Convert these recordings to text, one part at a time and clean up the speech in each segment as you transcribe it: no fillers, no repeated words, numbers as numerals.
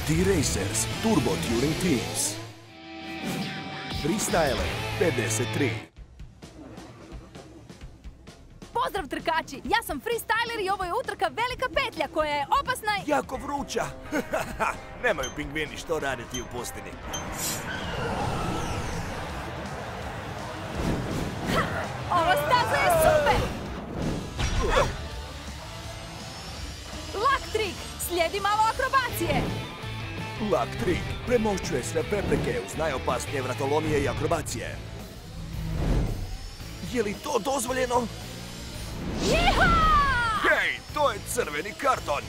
T-Racers Turbo Tuning Teams. Freestyler 53. Pozdrav trkači, ja sam Freestyler i ovo je utrka Velika petlja koja je opasna i... Jako vruća. Nemaju pingvini što raditi u pustinji. Ova staza je super! Lak trik, slijedi malo akrobacije. Lak trik premošćuje sve prepreke uz najopasnije vratolomije i akrobacije. Je li to dozvoljeno? Jiha! Hej, to je crveni karton!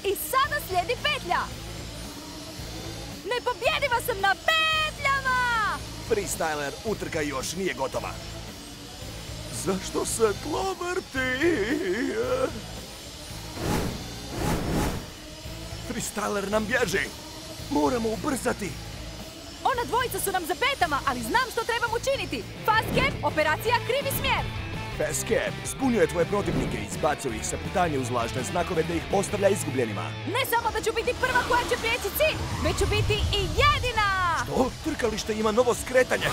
I sada slijedi petlja. Nepobjediva sam na petljama! Freestyler utrka još nije gotova. Zašto se tlo vrti? Freestyler nam bježi. Moramo ubrzati. Ona dvojica su nam za petama, ali znam što trebam učiniti. Fast cap, operacija krivi smjer. Fast cap zbunjuje tvoje protivnike i izbacuje ih sa putanje uz lažne znakove da ih ostavlja izgubljenima. Ne samo da ću biti prva koja će prijeći cilj, već ću biti i jedina! Što? Trkalište ima novo skretanje.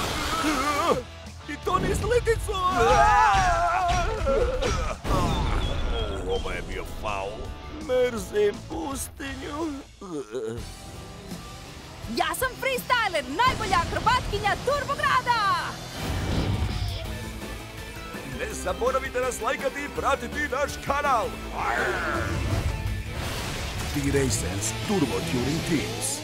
I to niz liticu! Ovo je bio faul. Mrzim pustinju. Ja sam Freestyler, najbolja akrobatkinja Turbograda! Ne zaboravite nas lajkati i pratiti naš kanal. T-Racers Turbo Tuning Teams.